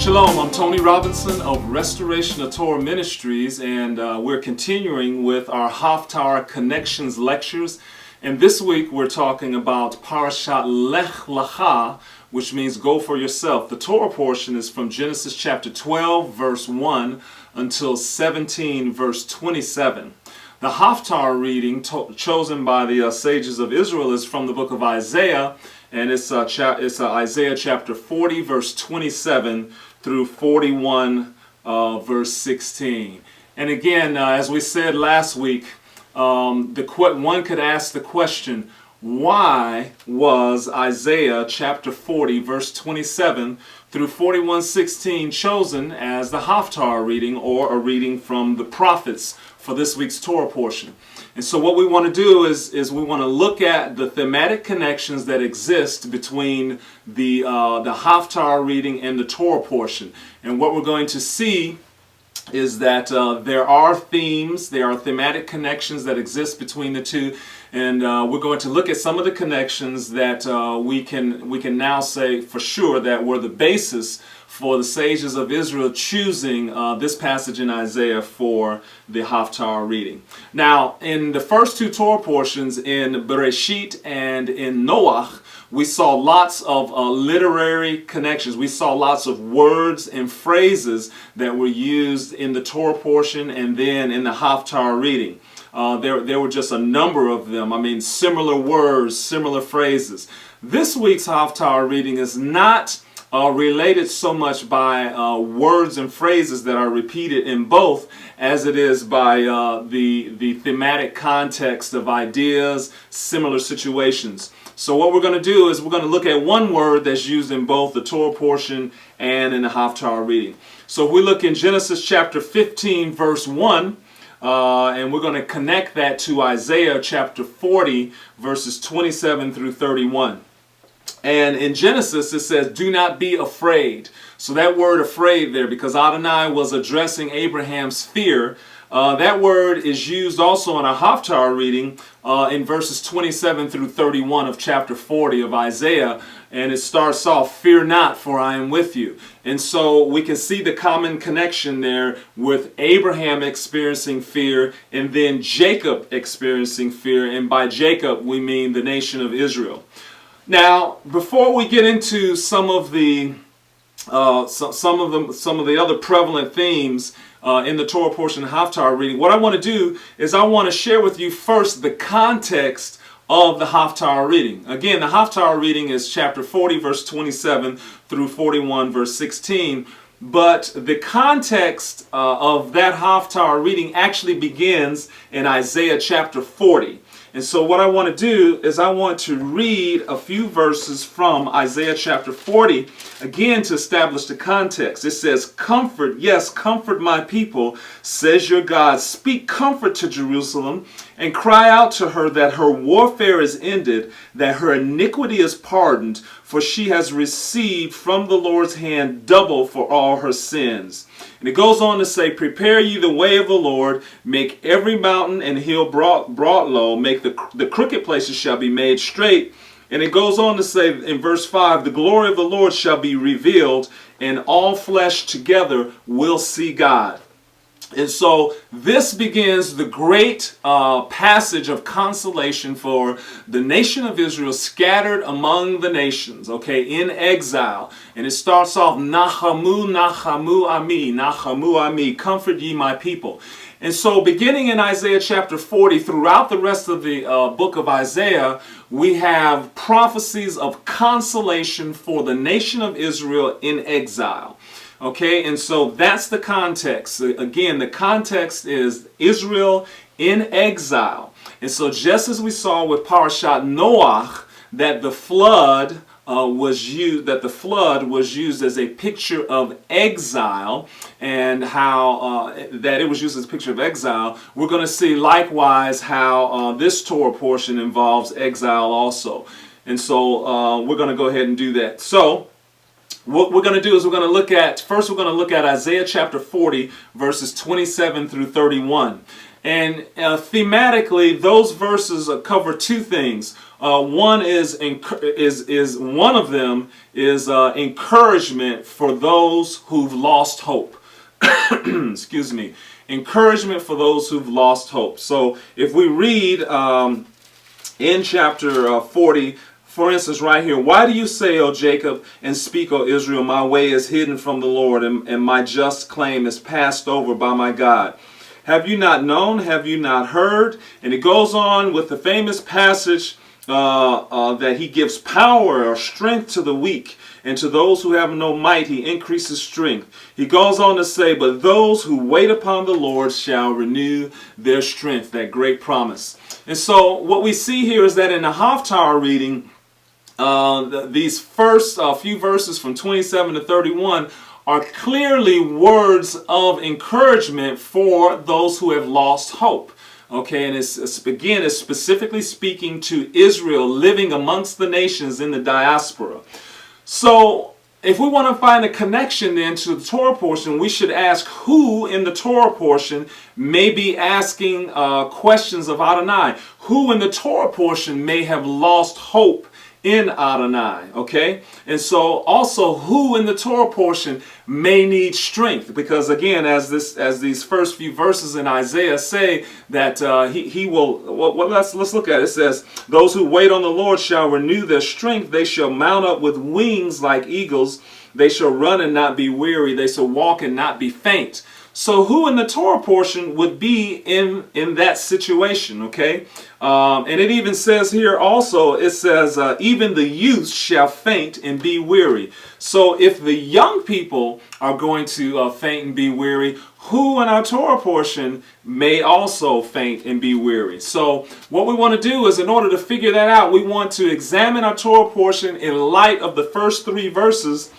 Shalom, I'm Tony Robinson of Restoration of Torah Ministries, and we're continuing with our Haftarah Connections lectures. And this week we're talking about Parashat Lekh L'kha, which means go for yourself. The Torah portion is from Genesis chapter 12, verse 1 until 17, verse 27. The Haftarah reading chosen by the sages of Israel is from the book of Isaiah, and it's Isaiah chapter 40, verse 27 through 41, verse 16. And again, as we said last week, one could ask the question, why was Isaiah chapter 40, verse 27 through 41:16 chosen as the Haftarah reading, or a reading from the prophets for this week's Torah portion? And so what we want to do is we want to look at the thematic connections that exist between the Haftarah reading and the Torah portion. And what we're going to see is that there are themes, there are thematic connections that exist between the two, and we're going to look at some of the connections that we can now say for sure that were the basis for the sages of Israel choosing this passage in Isaiah for the Haftarah reading. Now, in the first two Torah portions, in Bereshit and in Noach, we saw lots of literary connections. We saw lots of words and phrases that were used in the Torah portion and then in the Haftarah reading. There were just a number of them. I mean, similar words, similar phrases. This week's Haftarah reading is not related so much by words and phrases that are repeated in both as it is by the thematic context of ideas, similar situations. So what we're going to do is we're going to look at one word that's used in both the Torah portion and in the Haftarah reading. So if we look in Genesis chapter 15, verse 1, and we're going to connect that to Isaiah chapter 40, verses 27 through 31. And in Genesis it says, do not be afraid. So that word afraid there, because Adonai was addressing Abraham's fear, that word is used also in a Haftarah reading in verses 27 through 31 of chapter 40 of Isaiah. And it starts off, fear not, for I am with you. And so we can see the common connection there with Abraham experiencing fear and then Jacob experiencing fear. And by Jacob we mean the nation of Israel. Now, before we get into some of the other prevalent themes in the Torah portion of Haftarah reading, what I want to do is I want to share with you first the context of the Haftarah reading. Again, the Haftarah reading is chapter 40, verse 27 through 41, verse 16. But the context of that Haftarah reading actually begins in Isaiah chapter 40. And so what I want to do is I want to read a few verses from Isaiah chapter 40, again to establish the context. It says, comfort, yes, comfort my people, says your God. Speak comfort to Jerusalem and cry out to her that her warfare is ended, that her iniquity is pardoned, for she has received from the Lord's hand double for all her sins. And it goes on to say, prepare ye the way of the Lord, make every mountain and hill brought low, make the crooked places shall be made straight. And it goes on to say in verse 5, the glory of the Lord shall be revealed, and all flesh together will see God. And so this begins the great passage of consolation for the nation of Israel scattered among the nations, okay, in exile. And it starts off, Nachamu, Nachamu Ami, Nachamu Ami, comfort ye my people. And so beginning in Isaiah chapter 40, throughout the rest of the book of Isaiah, we have prophecies of consolation for the nation of Israel in exile. Okay, and so that's the context. Again, the context is Israel in exile. And so just as we saw with Parashat Noach, that the flood was used as a picture of exile, and how that it was used as a picture of exile, we're going to see likewise how this Torah portion involves exile also. And so we're going to go ahead and do that. So what we're going to do is we're going to look at Isaiah chapter 40, verses 27 through 31. And thematically, those verses cover two things. One is one of them is encouragement for those who've lost hope. Excuse me. Encouragement for those who've lost hope. So if we read in chapter 40, for instance, right here, why do you say, O Jacob, and speak, O Israel, my way is hidden from the Lord, and my just claim is passed over by my God? Have you not known? Have you not heard? And it goes on with the famous passage that he gives power or strength to the weak, and to those who have no might he increases strength. He goes on to say, but those who wait upon the Lord shall renew their strength. That great promise. And so what we see here is that in the Haftarah reading, these first few verses from 27 to 31 are clearly words of encouragement for those who have lost hope. Okay, and it's specifically speaking to Israel living amongst the nations in the diaspora. So if we want to find a connection then to the Torah portion, we should ask who in the Torah portion may be asking questions of Adonai. Who in the Torah portion may have lost hope in Adonai, okay? And so also who in the Torah portion may need strength, because again, as these first few verses in Isaiah say that he will, well, let's look at it. It says, those who wait on the Lord shall renew their strength. They shall mount up with wings like eagles. They shall run and not be weary. They shall walk and not be faint. So who in the Torah portion would be in that situation, okay? And it even says here also, it says, even the youth shall faint and be weary. So if the young people are going to faint and be weary, who in our Torah portion may also faint and be weary? So what we want to do is, in order to figure that out, we want to examine our Torah portion in light of the first 3 verses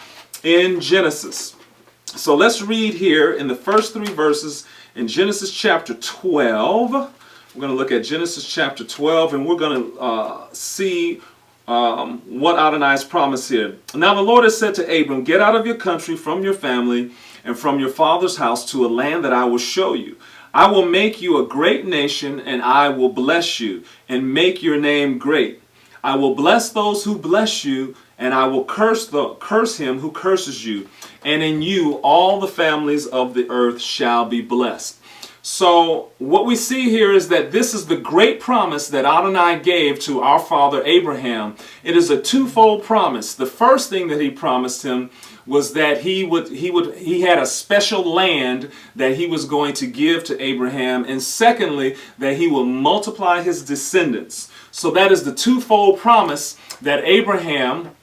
in Genesis. So let's read here in the first 3 verses in Genesis chapter 12. We're going to look at Genesis chapter 12, and we're going to see what Adonai's promise here. Now the Lord has said to Abram, get out of your country, from your family, and from your father's house to a land that I will show you. I will make you a great nation, and I will bless you, and make your name great. I will bless those who bless you, and I will curse him who curses you. And in you all the families of the earth shall be blessed. So what we see here is that this is the great promise that Adonai gave to our father Abraham. It is a twofold promise. The first thing that he promised him was that he had a special land that he was going to give to Abraham, and secondly, that he will multiply his descendants. So that is the twofold promise that Abraham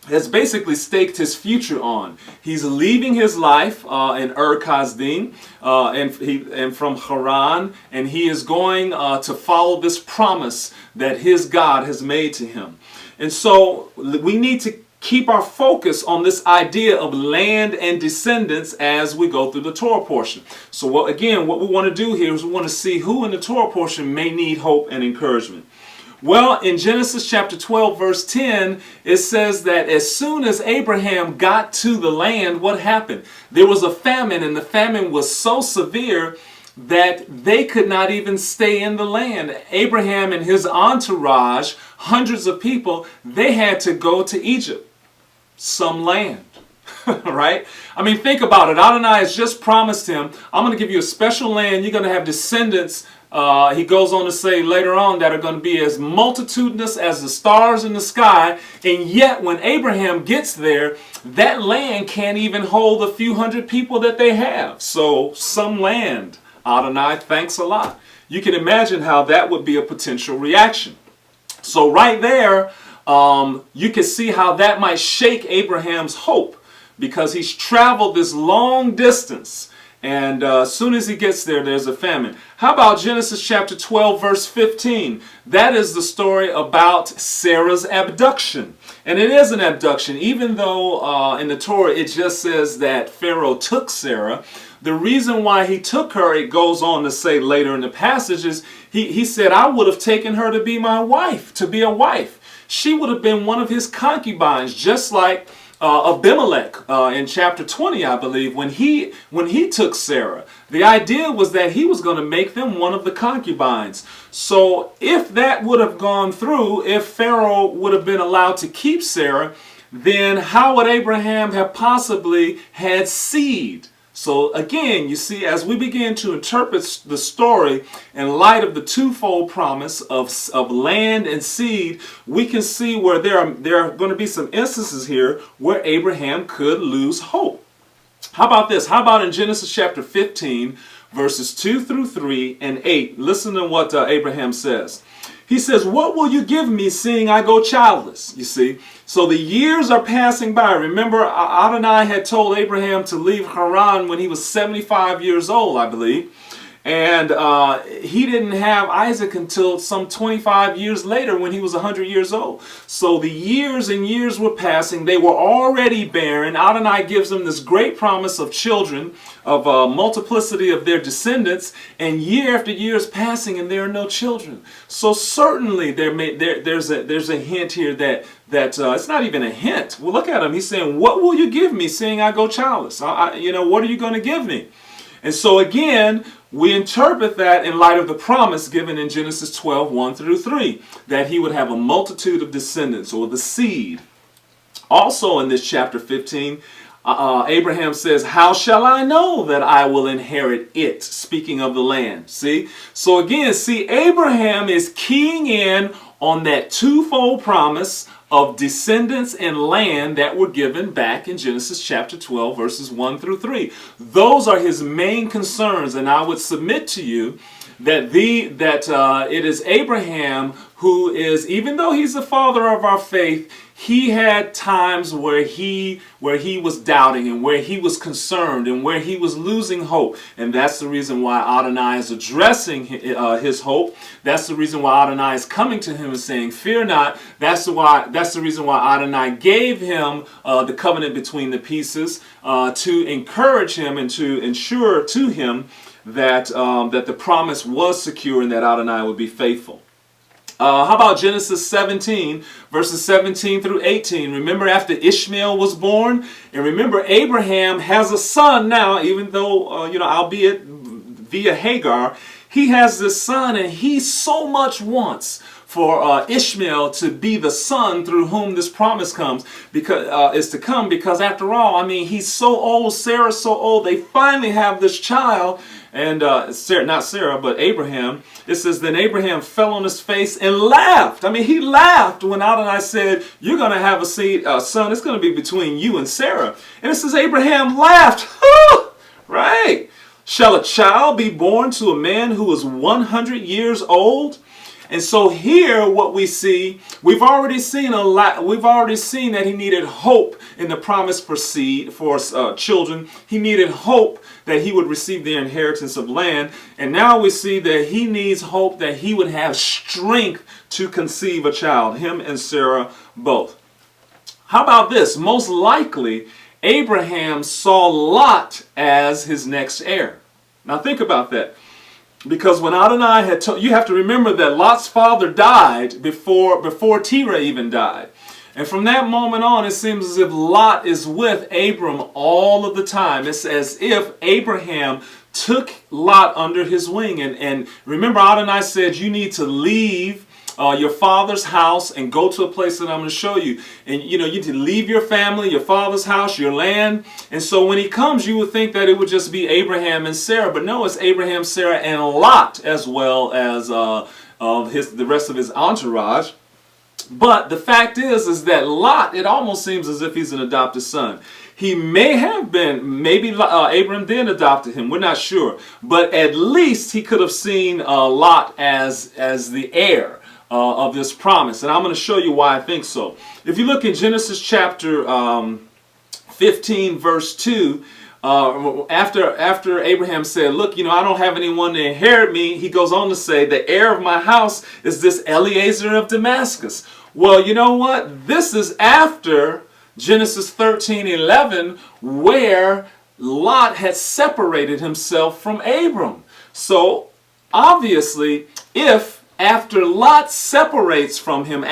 has basically staked his future on. He's leaving his life in Ur-Kasdim and from Haran, and he is going to follow this promise that his God has made to him. And so we need to keep our focus on this idea of land and descendants as we go through the Torah portion. So what we want to do here is we want to see who in the Torah portion may need hope and encouragement. Well, in Genesis chapter 12, verse 10, it says that as soon as Abraham got to the land, what happened? There was a famine, and the famine was so severe that they could not even stay in the land. Abraham and his entourage, hundreds of people, they had to go to Egypt, some land. Right? I mean, think about it. Adonai has just promised him, I'm going to give you a special land. You're going to have descendants. He goes on to say later on that are going to be as multitudinous as the stars in the sky. And yet when Abraham gets there, that land can't even hold the few hundred people that they have. So some land, Adonai, thanks a lot. You can imagine how that would be a potential reaction. So right there, you can see how that might shake Abraham's hope, because he's traveled this long distance, and as soon as he gets there, there's a famine. How about Genesis chapter 12, verse 15? That is the story about Sarah's abduction. And it is an abduction, even though in the Torah it just says that Pharaoh took Sarah. The reason why he took her, it goes on to say later in the passage, is he said, I would have taken her to be my wife, to be a wife. She would have been one of his concubines, just like Abimelech in chapter 20, I believe, when he took Sarah. The idea was that he was going to make them one of the concubines. So if that would have gone through, if Pharaoh would have been allowed to keep Sarah, then how would Abraham have possibly had seed? So again, you see, as we begin to interpret the story in light of the twofold promise of land and seed, we can see where there are going to be some instances here where Abraham could lose hope. How about this? How about in Genesis chapter 15, verses 2 through 3 and 8? Listen to what Abraham says. He says, "What will you give me, seeing I go childless?" You see, so the years are passing by. Remember, Adonai had told Abraham to leave Haran when he was 75 years old, I believe. And he didn't have Isaac until some 25 years later when he was 100 years old. So the years and years were passing. They were already barren. Adonai gives them this great promise of children, of multiplicity of their descendants. And year after year is passing and there are no children. So certainly there's a hint here that it's not even a hint. Well, look at him. He's saying, "What will you give me, seeing I go childless?" What are you going to give me? And so again, we interpret that in light of the promise given in Genesis 12, 1 through 3, that he would have a multitude of descendants, or the seed. Also in this chapter 15, Abraham says, "How shall I know that I will inherit it?" Speaking of the land. See? So again, Abraham is keying in on that twofold promise of descendants and land that were given back in Genesis chapter 12, verses 1 through 3. Those are his main concerns, and I would submit to you that it is Abraham who is, even though he's the father of our faith, he had times where he was doubting and where he was concerned and where he was losing hope. And that's the reason why Adonai is addressing his hope. That's the reason why Adonai is coming to him and saying, "Fear not." That's the reason why Adonai gave him the covenant between the pieces, to encourage him and to ensure to him that the promise was secure and that Adonai would be faithful. How about Genesis 17, verses 17 through 18? Remember, after Ishmael was born, and remember, Abraham has a son now, even though, albeit via Hagar, he has this son, and he so much wants for Ishmael to be the son through whom this promise is to come, because after all, he's so old, Sarah's so old, they finally have this child. And not Sarah, but Abraham. It says, "Then Abraham fell on his face and laughed." He laughed when Adonai said, "You're going to have a son. It's going to be between you and Sarah." And it says Abraham laughed. Right? "Shall a child be born to a man who is 100 years old?" And so here what we see, we've already seen that he needed hope in the promise for children. He needed hope that he would receive the inheritance of land. And now we see that he needs hope that he would have strength to conceive a child, him and Sarah both. How about this? Most likely, Abraham saw Lot as his next heir. Now think about that. Because when Adonai had told, you have to remember that Lot's father died before Terah even died. And from that moment on, it seems as if Lot is with Abram all of the time. It's as if Abraham took Lot under his wing. And remember, Adonai said, "You need to leave your father's house and go to a place that I'm going to show you." And you need to leave your family, your father's house, your land. And so when he comes, you would think that it would just be Abraham and Sarah. But no, it's Abraham, Sarah, and Lot, as well as the rest of his entourage. But the fact is that Lot, it almost seems as if he's an adopted son. He may have been, maybe Abram did adopt him, we're not sure. But at least he could have seen Lot as the heir of this promise. And I'm going to show you why I think so. If you look in Genesis chapter 15, verse 2, after Abraham said, "Look, I don't have anyone to inherit me," he goes on to say, "The heir of my house is this Eliezer of Damascus." Well, you know what? This is after Genesis 13:11, where Lot had separated himself from Abram. So obviously, if after Lot separates from him,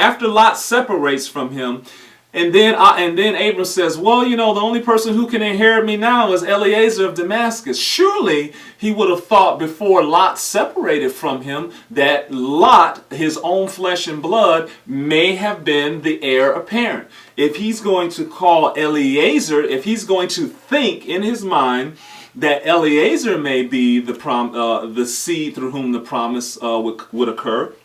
And then Abram says, well, the only person who can inherit me now is Eliezer of Damascus. Surely he would have thought before Lot separated from him that Lot, his own flesh and blood, may have been the heir apparent. If he's going to call Eliezer, if he's going to think in his mind that Eliezer may be the seed through whom the promise would occur,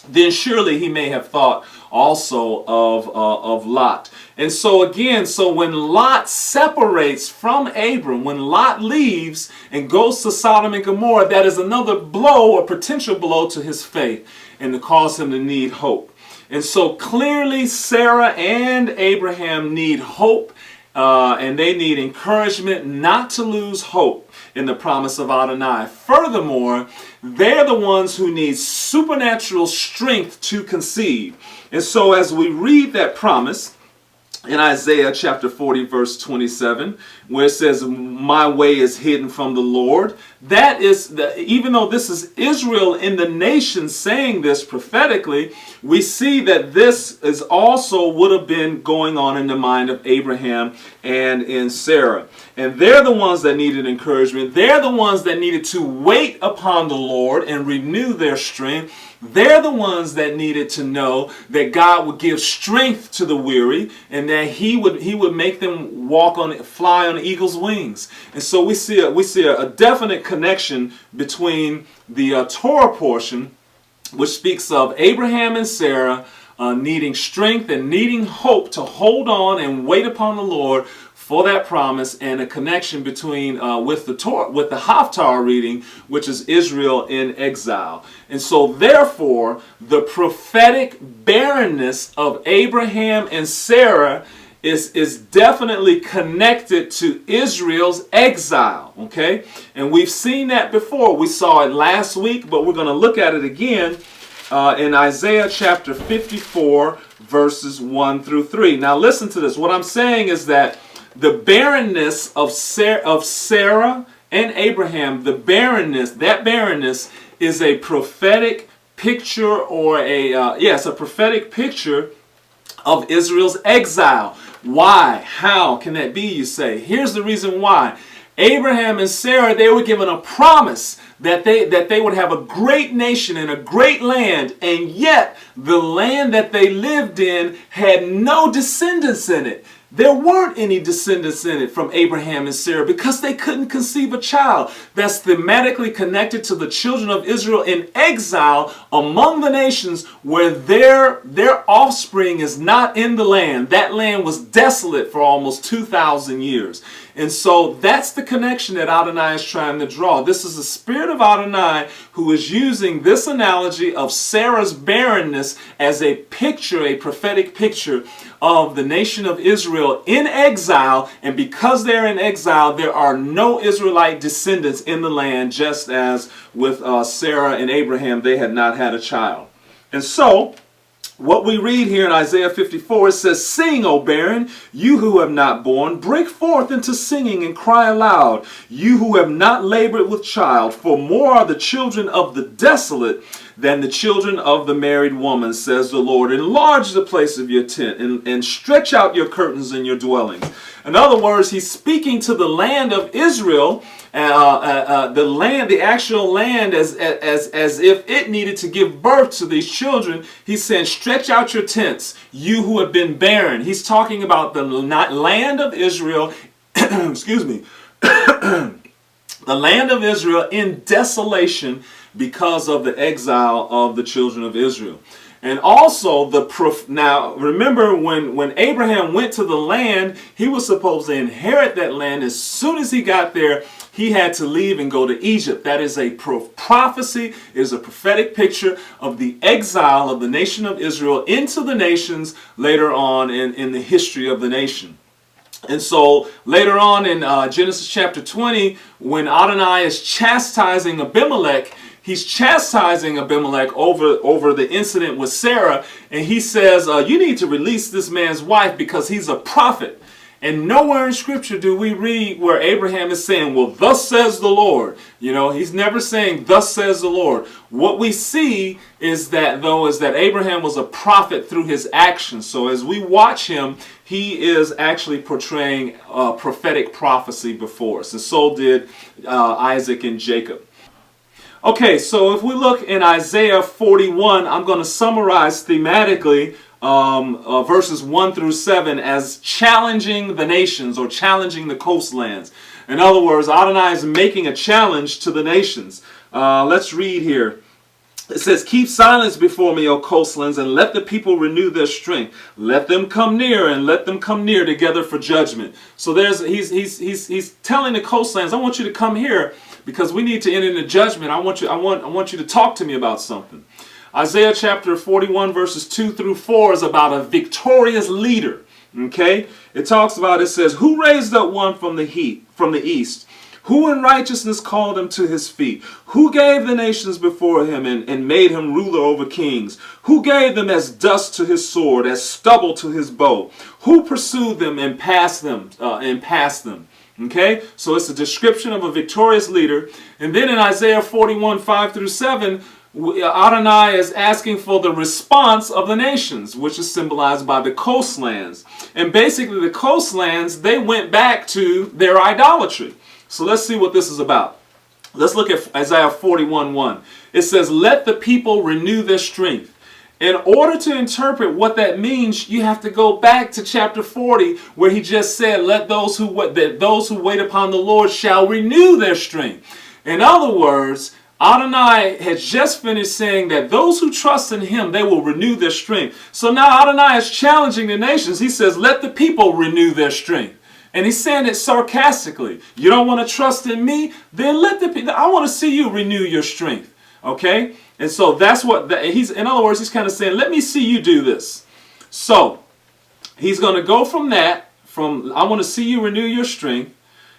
then surely he may have thought also of Lot. And so again, when Lot separates from Abram, when Lot leaves and goes to Sodom and Gomorrah, that is another blow, a potential blow to his faith, and to cause him to need hope. And so clearly Sarah and Abraham need hope, and they need encouragement not to lose hope in the promise of Adonai. Furthermore, they're the ones who need supernatural strength to conceive. And so as we read that promise in Isaiah chapter 40 verse 27, where it says, my way is hidden from the Lord, that is, even though this is Israel in the nation saying this prophetically, we see that this is also would have been going on in the mind of Abraham and in Sarah. And they're the ones that needed encouragement. They're the ones that needed to wait upon the Lord and renew their strength. They're the ones that needed to know that God would give strength to the weary, and that He would make them fly on eagle's wings. And so we see a definite connection between the Torah portion, which speaks of Abraham and Sarah needing strength and needing hope to hold on and wait upon the Lord for that promise, and a connection between with the Haftarah reading, which is Israel in exile. And so therefore, the prophetic barrenness of Abraham and Sarah is definitely connected to Israel's exile. Okay? And we've seen that before. We saw it last week, but we're going to look at it again in Isaiah chapter 54, verses 1 through 3. Now listen to this. What I'm saying is that the barrenness of Sarah and Abraham, that barrenness is a prophetic picture, or a prophetic picture of Israel's exile. Why? How can that be, you say? Here's the reason why. Abraham and Sarah, they were given a promise that they would have a great nation and a great land, and yet the land that they lived in had no descendants in it. There weren't any descendants in it from Abraham and Sarah because they couldn't conceive a child. That's thematically connected to the children of Israel in exile among the nations, where their offspring is not in the land. That land was desolate for almost 2,000 years. And so that's the connection that Adonai is trying to draw. This is the spirit of Adonai who is using this analogy of Sarah's barrenness as a picture, a prophetic picture of the nation of Israel in exile. And because they're in exile, there are no Israelite descendants in the land, just as with Sarah and Abraham, they had not had a child. And so what we read here in Isaiah 54, it says, sing, O barren, you who have not borne, break forth into singing and cry aloud, you who have not labored with child, for more are the children of the desolate than the children of the married woman, says the Lord. Enlarge the place of your tent and stretch out your curtains in your dwellings. In other words, he's speaking to the land of Israel, the actual land, as if it needed to give birth to these children. He's saying, stretch out your tents, you who have been barren. He's talking about the land of Israel, excuse me, the land of Israel in desolation because of the exile of the children of Israel. And also, now remember, when Abraham went to the land, he was supposed to inherit that land. As soon as he got there, he had to leave and go to Egypt. That is a prophecy, is a prophetic picture of the exile of the nation of Israel into the nations later on in the history of the nation. And so later on in Genesis chapter 20, when Adonai is chastising Abimelech, he's chastising Abimelech over the incident with Sarah, and he says, you need to release this man's wife because he's a prophet. And nowhere in Scripture do we read where Abraham is saying, well, thus says the Lord. You know, he's never saying, thus says the Lord. What we see is that, though, is that Abraham was a prophet through his actions. So as we watch him, he is actually portraying prophetic prophecy before us. And so did Isaac and Jacob. Okay, so if we look in Isaiah 41, I'm going to summarize thematically verses 1 through 7 as challenging the nations or challenging the coastlands. In other words, Adonai is making a challenge to the nations. Let's read here. It says, keep silence before me, O coastlands, and let the people renew their strength. Let them come near, and let them come near together for judgment. So he's telling the coastlands, I want you to come here because we need to enter into judgment. I want you to talk to me about something. Isaiah chapter 41 verses 2 through 4 is about a victorious leader. Okay? It talks about, it says, who raised up one from the east? Who in righteousness called him to his feet? Who gave the nations before him and made him ruler over kings? Who gave them as dust to his sword, as stubble to his bow? Who pursued them and passed them? Okay, so it's a description of a victorious leader. And then in Isaiah 41, 5 through 7, Adonai is asking for the response of the nations, which is symbolized by the coastlands. And basically the coastlands, they went back to their idolatry. So let's see what this is about. Let's look at Isaiah 41:1. It says, let the people renew their strength. In order to interpret what that means, you have to go back to chapter 40, where he just said, let those who wait upon the Lord shall renew their strength. In other words, Adonai has just finished saying that those who trust in him, they will renew their strength. So now Adonai is challenging the nations. He says, let the people renew their strength. And he's saying it sarcastically. You don't want to trust in me? Then let the people, I want to see you renew your strength. Okay? And so that's what, in other words, he's kind of saying, let me see you do this. So he's going to go from that, I want to see you renew your strength.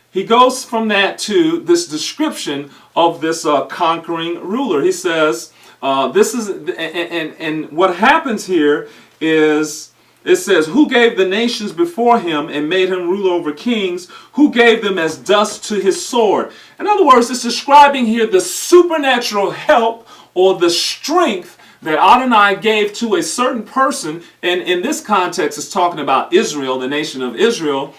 He goes from that to this description of this conquering ruler. He says, and what happens here is, it says, who gave the nations before him and made him rule over kings? Who gave them as dust to his sword? In other words, it's describing here the supernatural help or the strength that Adonai gave to a certain person. And in this context, it's talking about Israel, the nation of Israel.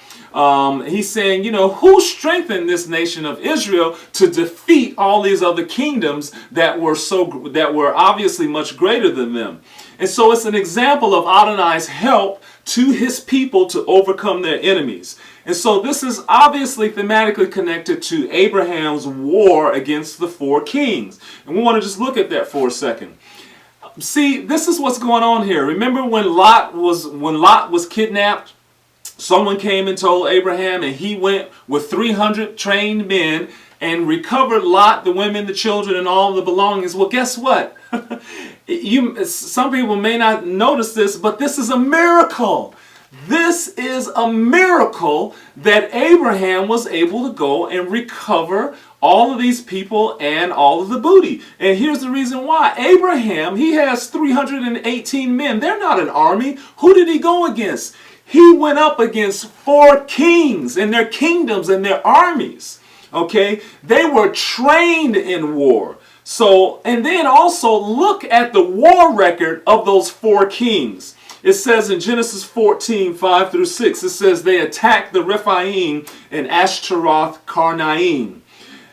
He's saying, you know, who strengthened this nation of Israel to defeat all these other kingdoms that were obviously much greater than them? And so it's an example of Adonai's help to his people to overcome their enemies. And so this is obviously thematically connected to Abraham's war against the four kings. And we want to just look at that for a second. See, this is what's going on here. Remember when Lot was kidnapped? Someone came and told Abraham, and he went with 300 trained men and recovered Lot, the women, the children, and all the belongings. Well, guess what? Some people may not notice this, but this is a miracle. This is a miracle that Abraham was able to go and recover all of these people and all of the booty. And here's the reason why. Abraham, he has 318 men. They're not an army. Who did he go against? He went up against four kings and their kingdoms and their armies. Okay? They were trained in war. So, and then also look at the war record of those four kings. It says in Genesis 14, 5 through 6, it says they attacked the Rephaim and Ashtaroth Karnaim,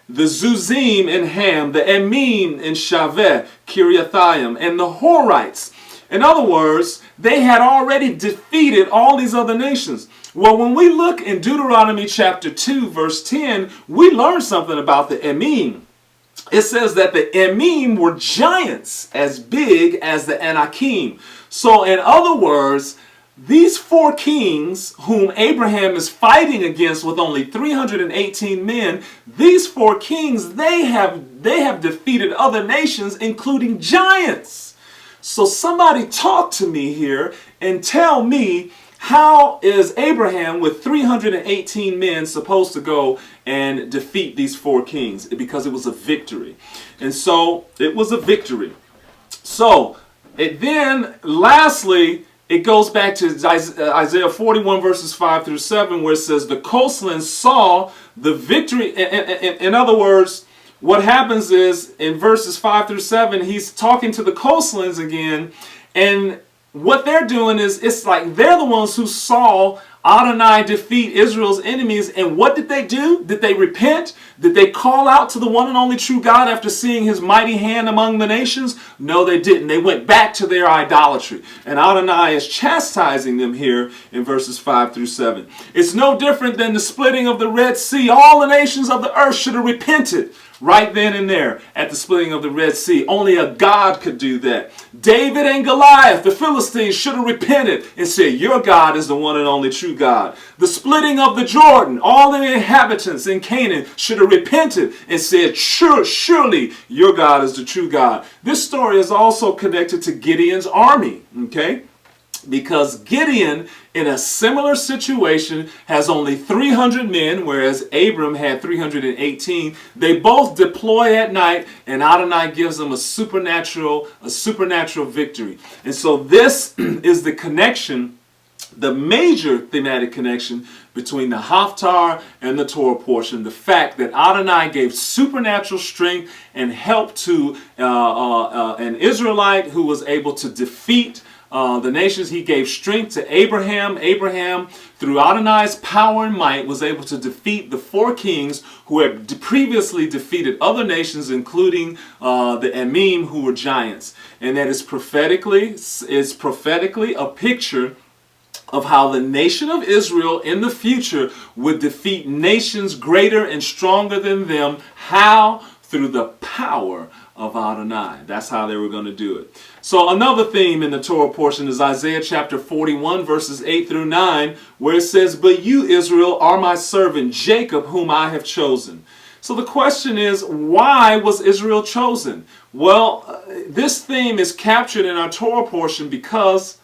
the Zuzim and Ham, the Emim and Shaveh, Kiriathaim, and the Horites. In other words, they had already defeated all these other nations. Well, when we look in Deuteronomy chapter 2, verse 10, we learn something about the Emim. It says that the Emim were giants as big as the Anakim. So in other words, these four kings whom Abraham is fighting against with only 318 men, these four kings, they have defeated other nations, including giants. So somebody talk to me here and tell me, how is Abraham with 318 men supposed to go and defeat these four kings? Because it was a victory. And so it was a victory. So then lastly, it goes back to Isaiah 41 verses 5 through 7, where it says the coastlands saw the victory. In other words, what happens is in verses 5 through 7, he's talking to the coastlands again, and what they're doing is, it's like they're the ones who saw Adonai defeat Israel's enemies. And what did they do? Did they repent? Did they call out to the one and only true God after seeing his mighty hand among the nations? No, they didn't. They went back to their idolatry. And Adonai is chastising them here in verses 5 through 7. It's no different than the splitting of the Red Sea. All the nations of the earth should have repented right then and there at the splitting of the Red Sea. Only a God could do that. David and Goliath, the Philistines, should have repented and said, your God is the one and only true God. The splitting of the Jordan, all the inhabitants in Canaan should have repented and said, surely your God is the true God. This story is also connected to Gideon's army, okay? Because Gideon, in a similar situation, has only 300 men, whereas Abram had 318. They both deploy at night, and Adonai gives them a supernatural victory. And so this is the connection, the major thematic connection between the Haftarah and the Torah portion. The fact that Adonai gave supernatural strength and help to an Israelite who was able to defeat the nations. He gave strength to Abraham. Abraham, through Adonai's power and might, was able to defeat the 4 kings who had previously defeated other nations, including the Emim, who were giants. And that is prophetically a picture of how the nation of Israel in the future would defeat nations greater and stronger than them. How? Through the power of Adonai. That's how they were going to do it. So another theme in the Torah portion is Isaiah chapter 41 verses 8 through 9, where it says, but you, Israel, are my servant, Jacob, whom I have chosen. So the question is, why was Israel chosen? Well, this theme is captured in our Torah portion because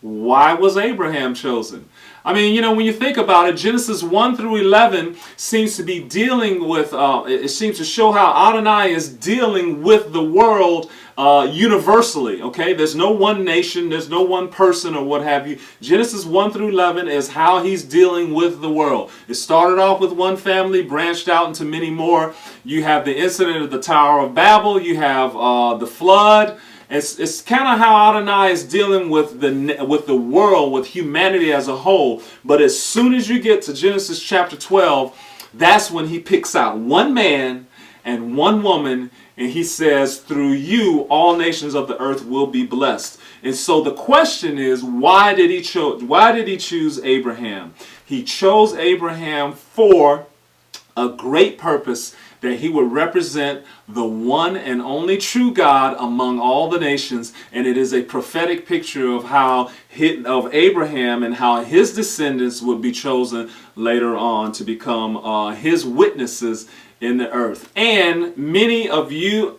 why was Abraham chosen? I mean, when you think about it, Genesis 1 through 11 seems to be dealing with, it seems to show how Adonai is dealing with the world universally, okay? There's no one nation, there's no one person or what have you. Genesis 1 through 11 is how he's dealing with the world. It started off with one family, branched out into many more. You have the incident of the Tower of Babel, you have the flood. It's kind of how Adonai is dealing with the world, with humanity as a whole. But as soon as you get to Genesis chapter 12, that's when he picks out one man and one woman, and he says, through you, all nations of the earth will be blessed. And so the question is, why did he choose Abraham? He chose Abraham for a great purpose, that he would represent the one and only true God among all the nations. And it is a prophetic picture of of Abraham and how his descendants would be chosen later on to become his witnesses in the earth. And many of you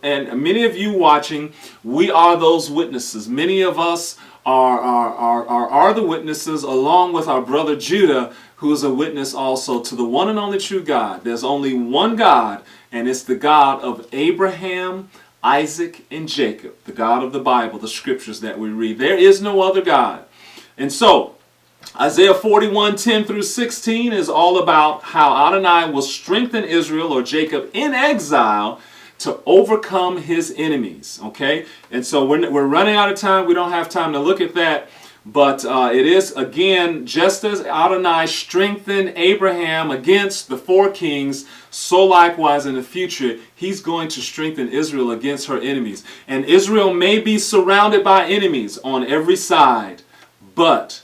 watching, we are those witnesses. Many of us are the witnesses, along with our brother Judah, who is a witness also to the one and only true God. There's only one God, and it's the God of Abraham, Isaac, and Jacob, the God of the Bible, the scriptures that we read. There is no other God. And so, Isaiah 41, 10 through 16 is all about how Adonai will strengthen Israel, or Jacob, in exile to overcome his enemies. Okay? And so we're running out of time. We don't have time to look at that. But it is, again, just as Adonai strengthened Abraham against the 4 kings, so likewise in the future, he's going to strengthen Israel against her enemies. And Israel may be surrounded by enemies on every side, but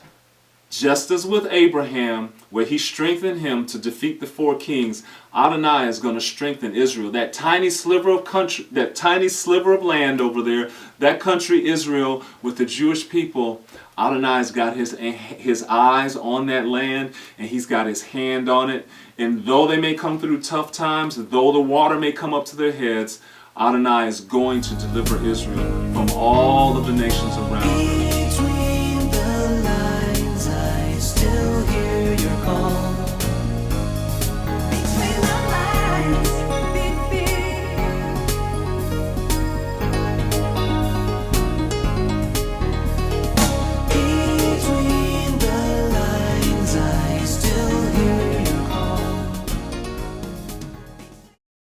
just as with Abraham, where he strengthened him to defeat the 4 kings, Adonai is going to strengthen Israel. That tiny sliver of country, that tiny sliver of land over there, that country Israel with the Jewish people, Adonai's got his eyes on that land, and he's got his hand on it. And though they may come through tough times, though the water may come up to their heads, Adonai is going to deliver Israel from all of the nations around.